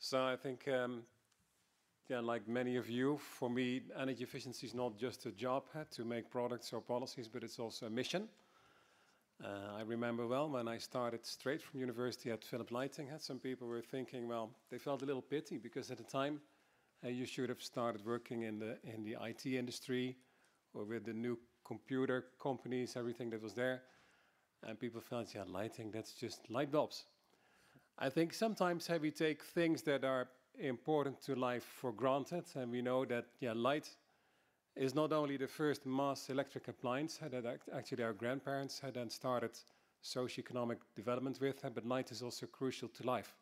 So I think, yeah, like many of you, for me, energy efficiency is not just a job to make products or policies, but it's also a mission. I remember well when I started straight from university at Philips Lighting, some people were thinking, well, they felt a little pity because at the time you should have started working in the IT industry or with the new computer companies, everything that was there. And people felt, yeah, lighting, that's just light bulbs. I think sometimes we take things that are important to life for granted, and we know that, yeah, light is not only the first mass electric appliance that actually our grandparents had then started socio-economic development with, but light is also crucial to life.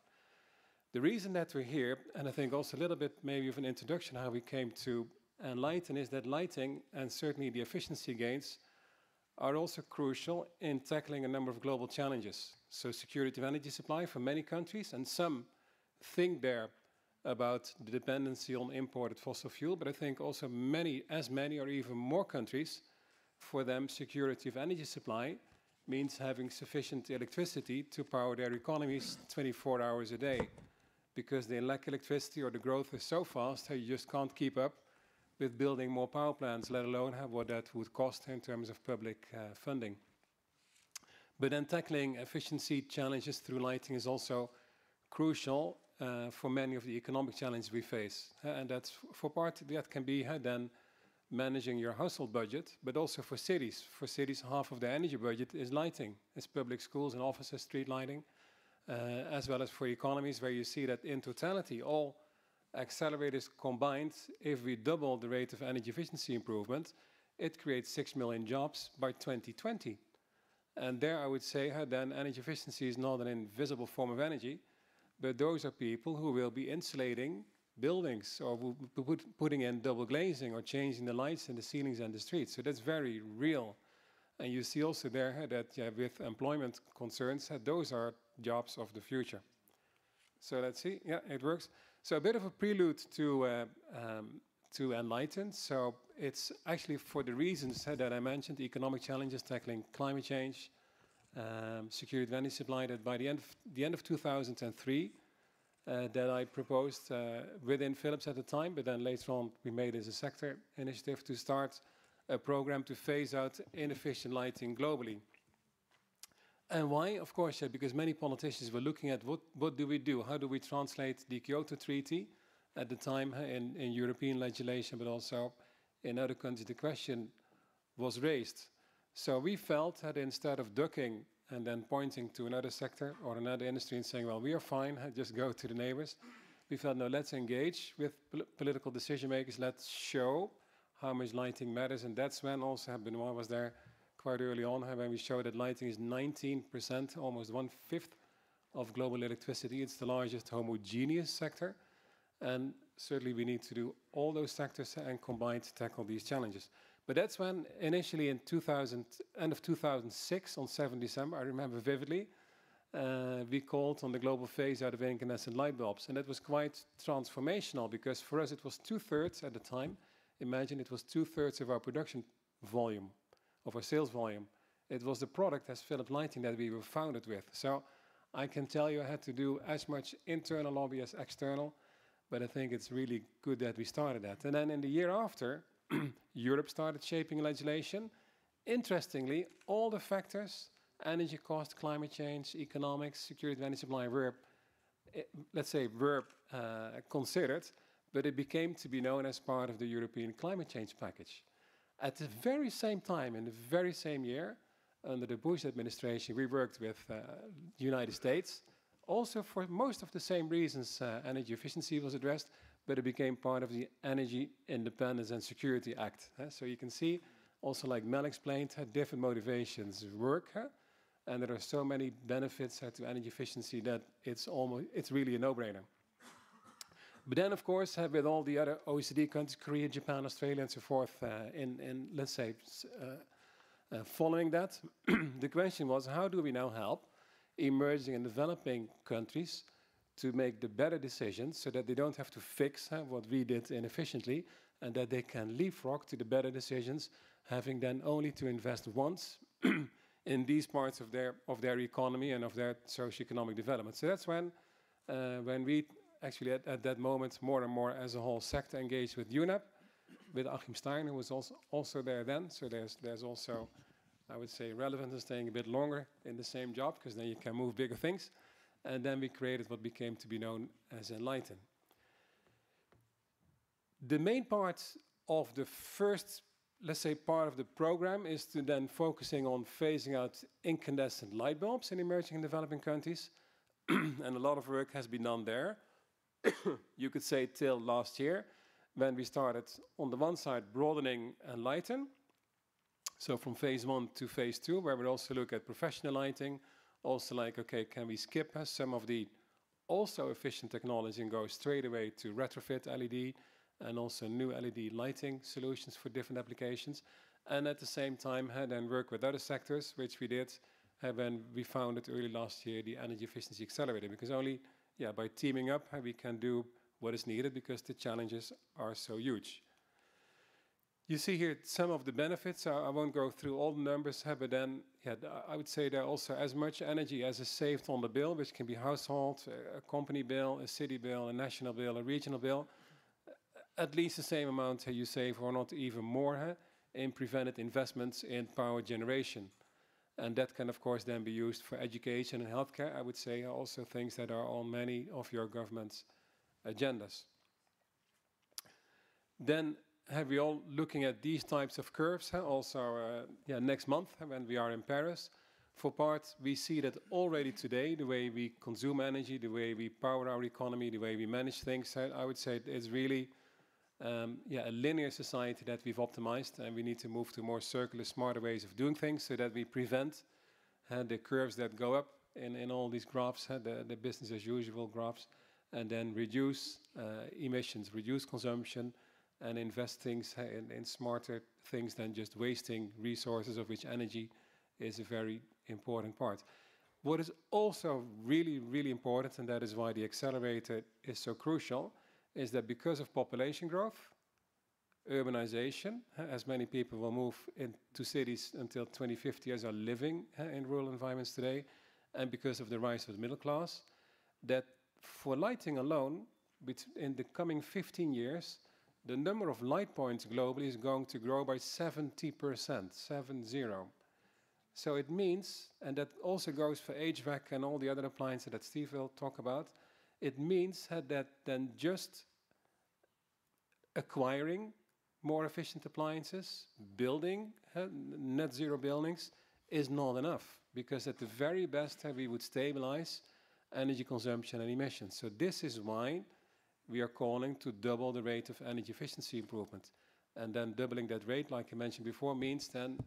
The reason that we're here, and I think also a little bit maybe of an introduction how we came to enlighten, is that lighting and certainly the efficiency gains are also crucial in tackling a number of global challenges. So security of energy supply for many countries, and some think there about the dependency on imported fossil fuel, but I think also many or even more countries, for them security of energy supply means having sufficient electricity to power their economies 24 hours a day, because they lack electricity or the growth is so fast that you just can't keep up with building more power plants, let alone what that would cost in terms of public funding. But then tackling efficiency challenges through lighting is also crucial for many of the economic challenges we face. And that's for part, that can be then managing your household budget, but also for cities. For cities, half of the energy budget is lighting. It's public schools and offices, street lighting, as well as for economies where you see that in totality, all accelerators combined, if we double the rate of energy efficiency improvement, it creates 6 million jobs by 2020. And there I would say then energy efficiency is not an invisible form of energy, but those are people who will be insulating buildings or putting in double glazing or changing the lights in the ceilings and the streets. So that's very real. And you see also there that with employment concerns, those are jobs of the future. So let's see, yeah, it works. So a bit of a prelude to enlighten. So it's actually for the reasons that I mentioned, economic challenges, tackling climate change, security of energy supply, that by the end of 2003, that I proposed within Philips at the time, but then later on we made as a sector initiative to start a program to phase out inefficient lighting globally. And why? Of course, because many politicians were looking at what do we do? How do we translate the Kyoto Treaty at the time in European legislation, but also in other countries? The question was raised. So we felt that instead of ducking and then pointing to another sector or another industry and saying, well, we are fine, just go to the neighbors, we felt, no, let's engage with political decision makers, let's show how much lighting matters. And that's when also Benoit was there quite early on, when we showed that lighting is 19%, almost 1/5 of global electricity. It's the largest homogeneous sector. And certainly we need to do all those sectors and combine to tackle these challenges. But that's when initially in end of 2006, on 7 December, I remember vividly, we called on the global phase out of incandescent light bulbs. And that was quite transformational because for us it was 2/3 at the time. Imagine it was 2/3 of our production volume, of our sales volume. It was the product as Philips Lighting that we were founded with. So I can tell you I had to do as much internal lobby as external, but I think it's really good that we started that. And then in the year after, Europe started shaping legislation. Interestingly, all the factors, energy cost, climate change, economics, security of energy supply were, let's say, considered, but it became to be known as part of the European climate change package. At the very same time, in the very same year, under the Bush administration, we worked with the United States. Also for most of the same reasons, energy efficiency was addressed, but it became part of the Energy Independence and Security Act. So you can see, also like Mel explained, how different motivations work. And there are so many benefits to energy efficiency that it's really a no-brainer. But then, of course, with all the other OECD countries, Korea, Japan, Australia, and so forth, let's say, following that, the question was, how do we now help emerging and developing countries to make the better decisions so that they don't have to fix what we did inefficiently and that they can leapfrog to the better decisions, having then only to invest once in these parts of their economy and of their socio-economic development. So that's when we actually at that moment more and more as a whole sector engaged with UNEP, with Achim Stein, who was also there then. So there's also, I would say, relevant in staying a bit longer in the same job, because then you can move bigger things. And then we created what became to be known as Enlighten. The main part of the first, let's say, part of the program is to then focusing on phasing out incandescent light bulbs in emerging and developing countries. And a lot of work has been done there. You could say till last year, when we started on the one side broadening Enlighten. So from phase 1 to phase 2, where we also look at professional lighting, also like, okay, can we skip some of the also efficient technology and go straight away to retrofit LED and also new LED lighting solutions for different applications. And at the same time, then work with other sectors, which we did when we founded early last year the Energy Efficiency Accelerator, because only by teaming up, we can do what is needed, because the challenges are so huge. You see here some of the benefits. I won't go through all the numbers, but then I would say there also as much energy as is saved on the bill, which can be household, a company bill, a city bill, a national bill, a regional bill. At least the same amount you save, or not even more, in prevented investments in power generation. And that can, of course, then be used for education and healthcare. I would say also things that are on many of your government's agendas. Then we all looking at these types of curves, also next month when we are in Paris. For part, we see that already today, the way we consume energy, the way we power our economy, the way we manage things, I would say it's really a linear society that we've optimized, and we need to move to more circular, smarter ways of doing things so that we prevent the curves that go up in all these graphs, the business as usual graphs, and then reduce emissions, reduce consumption, and invest things in smarter things than just wasting resources, of which energy is a very important part. What is also really, really important, and that is why the accelerator is so crucial, is that because of population growth, urbanization, as many people will move into cities until 2050 as are living in rural environments today, and because of the rise of the middle class, that for lighting alone, in the coming 15 years, the number of light points globally is going to grow by 70%, 70. So it means, and that also goes for HVAC and all the other appliances that Steve will talk about, it means that then just acquiring more efficient appliances, building net zero buildings is not enough, because at the very best we would stabilize energy consumption and emissions. So this is why we are calling to double the rate of energy efficiency improvement. And then doubling that rate, like I mentioned before, means then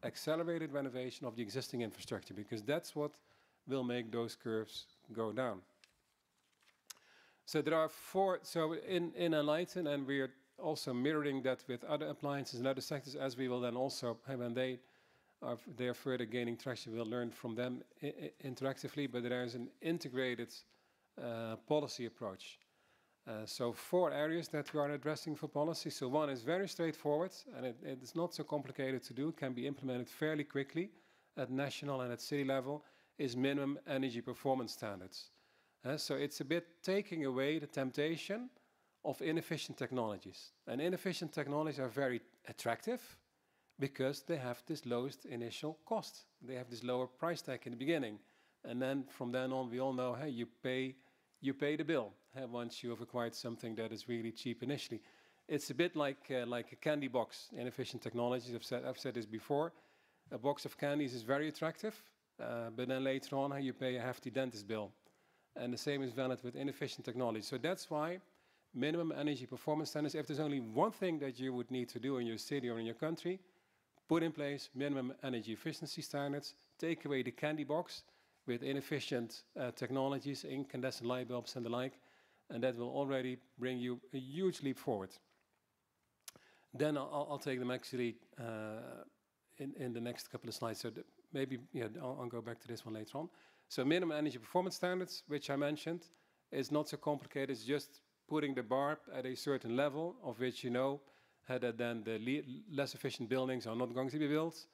accelerated renovation of the existing infrastructure, because that's what will make those curves go down. So there are four, so in Enlighten, and we are also mirroring that with other appliances and other sectors, as we will then also, when they are further gaining traction, we'll learn from them interactively, but there is an integrated policy approach. So 4 areas that we are addressing for policy. So one is very straightforward, and it is not so complicated to do, can be implemented fairly quickly at national and at city level, is minimum energy performance standards. So it's a bit taking away the temptation of inefficient technologies. And inefficient technologies are very attractive because they have this lowest initial cost. They have this lower price tag in the beginning. And then from then on, we all know, hey, you pay the bill once you have acquired something that is really cheap initially. It's a bit like a candy box in efficient technologies. I've said this before. A box of candies is very attractive, but then later on you pay a hefty dentist bill. And the same is valid with inefficient technology. So that's why minimum energy performance standards, if there's only one thing that you would need to do in your city or in your country, put in place minimum energy efficiency standards, take away the candy box with inefficient technologies, incandescent light bulbs and the like, and that will already bring you a huge leap forward. Then I'll take them actually in the next couple of slides. So maybe I'll go back to this one later on. So minimum energy performance standards, which I mentioned, is not so complicated. It's just putting the bar at a certain level of which you know that then the less efficient buildings are not going to be built.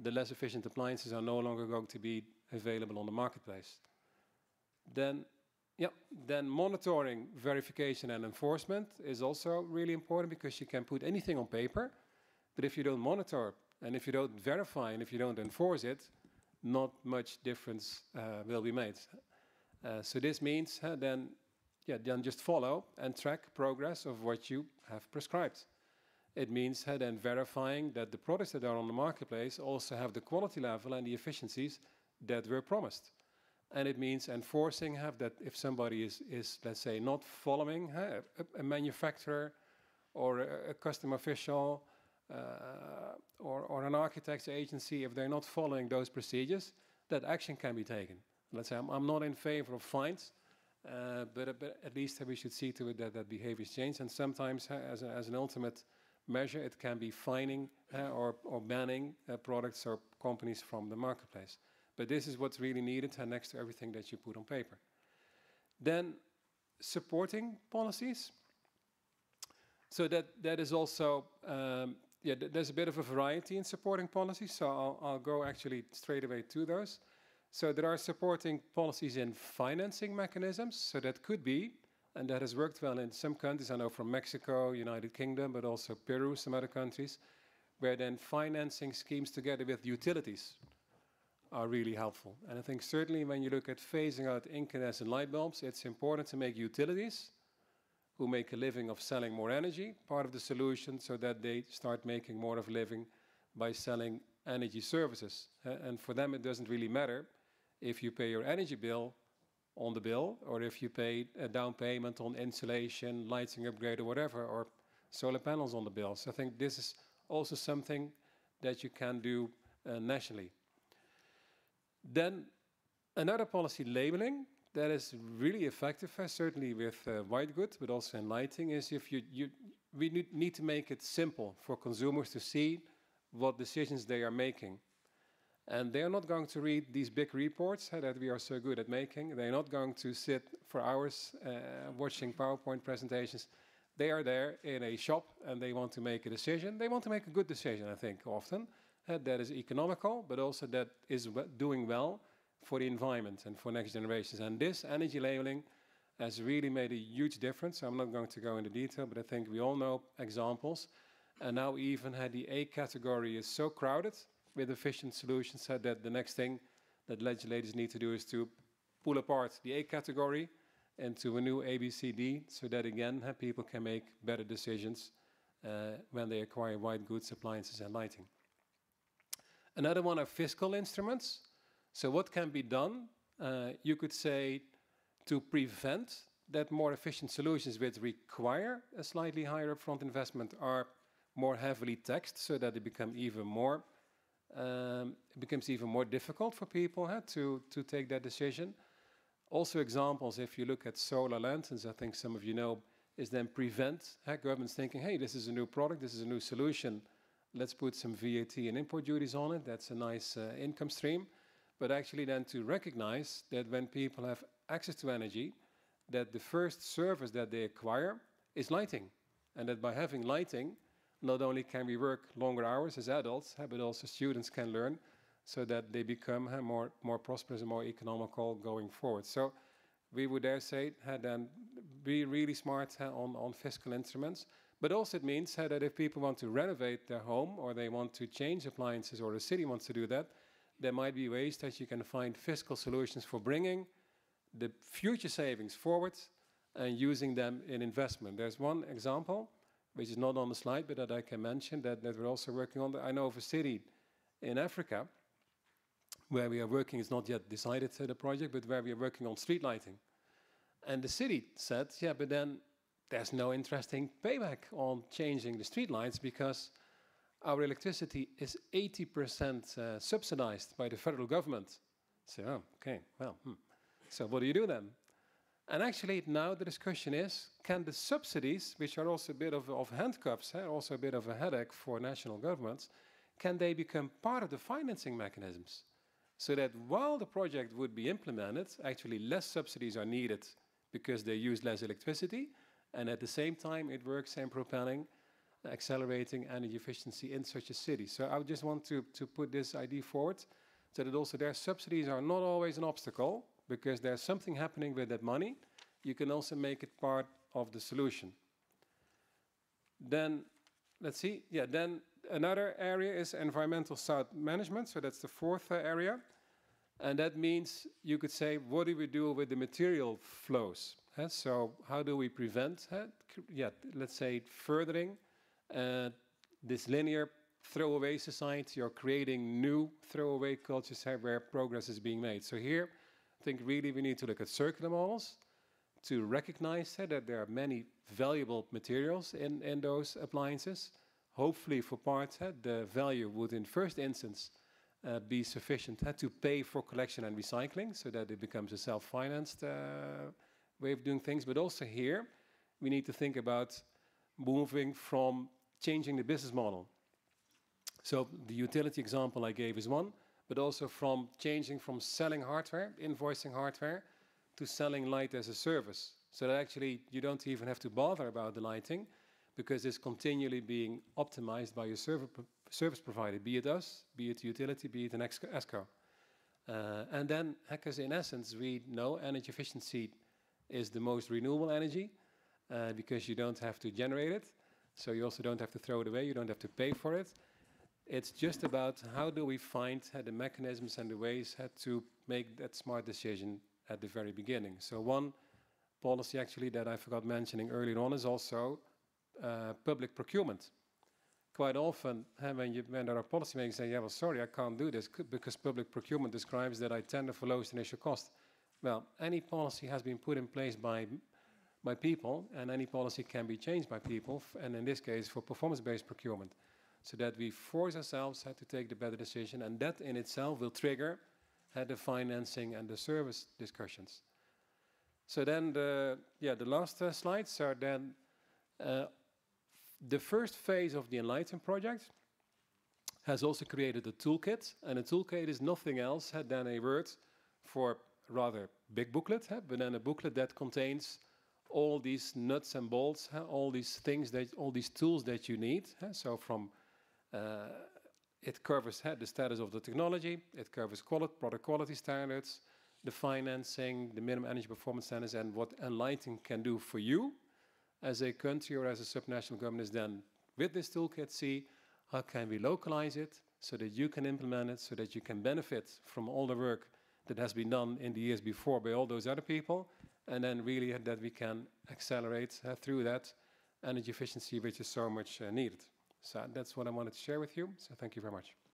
The less efficient appliances are no longer going to be available on the marketplace. Then, Yeah, then monitoring, verification and enforcement is also really important because you can put anything on paper, but if you don't monitor and if you don't verify and if you don't enforce it, not much difference will be made. So this means then just follow and track progress of what you have prescribed. It means then verifying that the products that are on the marketplace also have the quality level and the efficiencies that were promised. And it means enforcing that if somebody is let's say, not following a manufacturer or a customer official or an architect's agency, if they're not following those procedures, that action can be taken. Let's say I'm not in favor of fines, but at least we should see to it that behaviors change. And sometimes, as an ultimate measure, it can be fining or banning products or companies from the marketplace. But this is what's really needed next to everything that you put on paper. Then supporting policies. So that is also, there's a bit of a variety in supporting policies. So I'll go actually straight away to those. So there are supporting policies in financing mechanisms. So that could be, and that has worked well in some countries, I know from Mexico, United Kingdom, but also Peru, some other countries, where then financing schemes together with utilities are really helpful. And I think certainly when you look at phasing out incandescent light bulbs, it's important to make utilities who make a living of selling more energy part of the solution so that they start making more of a living by selling energy services. And for them, it doesn't really matter if you pay your energy bill on the bill or if you pay a down payment on insulation, lighting upgrade or whatever, or solar panels on the bill. So I think this is also something that you can do nationally. Then another policy, labeling, that is really effective, certainly with white goods, but also in lighting, is if we need to make it simple for consumers to see what decisions they are making. And they are not going to read these big reports that we are so good at making. They're not going to sit for hours watching PowerPoint presentations. They are there in a shop and they want to make a decision. They want to make a good decision, I think, often. That is economical, but also that is doing well for the environment and for next generations. And this energy labeling has really made a huge difference. I'm not going to go into detail, but I think we all know examples. And now even the A category is so crowded with efficient solutions that the next thing that legislators need to do is to pull apart the A category into a new A, B, C, D, so that again people can make better decisions when they acquire white goods, appliances and lighting. Another one are fiscal instruments. So what can be done? You could say to prevent that more efficient solutions which require a slightly higher upfront investment are more heavily taxed, so that it becomes even more difficult for people to take that decision. Also examples, if you look at solar lanterns, I think some of you know, is then prevent governments thinking, hey, this is a new product, this is a new solution, let's put some VAT and import duties on it, that's a nice income stream. But actually then to recognize that when people have access to energy, that the first service that they acquire is lighting. And that by having lighting, not only can we work longer hours as adults, but also students can learn so that they become more prosperous and more economical going forward. So we would dare say then be really smart on fiscal instruments. But also it means that if people want to renovate their home or they want to change appliances or the city wants to do that, there might be ways that you can find fiscal solutions for bringing the future savings forward and using them in investment. There's one example, which is not on the slide, but that I can mention, that we're also working on. I know of a city in Africa where we are working, it's not yet decided the project, but where we are working on street lighting. And the city said, yeah, but then there's no interesting payback on changing the street lights because our electricity is 80% subsidized by the federal government. So, oh, okay, well, so what do you do then? And actually now the discussion is, can the subsidies, which are also a bit of handcuffs, also a bit of a headache for national governments, can they become part of the financing mechanisms? So that while the project would be implemented, actually less subsidies are needed because they use less electricity, and at the same time it works in propelling, accelerating energy efficiency in such a city. So I just want to put this idea forward, so that also their subsidies are not always an obstacle, because there's something happening with that money, you can also make it part of the solution. Then, let's see, yeah, then another area is environmental site management, so that's the fourth area. And that means you could say, what do we do with the material flows? So how do we prevent, let's say, furthering this linear throwaway society or creating new throwaway cultures where progress is being made? So here, I think really we need to look at circular models to recognize that there are many valuable materials in those appliances. Hopefully for parts, the value would in first instance be sufficient to pay for collection and recycling so that it becomes a self-financed way of doing things. But also here, we need to think about moving from changing the business model. So the utility example I gave is one, but also from changing from selling hardware, invoicing hardware, to selling light as a service. So that actually you don't even have to bother about the lighting because it's continually being optimized by your service provider, be it us, be it utility, be it an ESCO. And then, because in essence, we know energy efficiency is the most renewable energy because you don't have to generate it. So you also don't have to throw it away. You don't have to pay for it. It's just about how do we find the mechanisms and the ways to make that smart decision at the very beginning. So one policy actually that I forgot mentioning earlier on is also public procurement. Quite often, when there are policymakers saying, yeah, well, sorry, I can't do this because public procurement describes that I tender for lowest initial cost. Well, any policy has been put in place by people, and any policy can be changed by people, and in this case, for performance-based procurement, so that we force ourselves to take the better decision, and that in itself will trigger the financing and the service discussions. So then, the last slides are then the first phase of the Enlighten project has also created a toolkit, and a toolkit is nothing else than a word for rather big booklet, but then a booklet that contains all these nuts and bolts, all these things, all these tools that you need. So from it covers the status of the technology, it covers product quality standards, the financing, the minimum energy performance standards, and what Enlighten can do for you as a country or as a subnational government is then, with this toolkit, see how can we localize it so that you can implement it, so that you can benefit from all the work that has been done in the years before by all those other people, and then really that we can accelerate through that energy efficiency which is so much needed. So that's what I wanted to share with you. So thank you very much.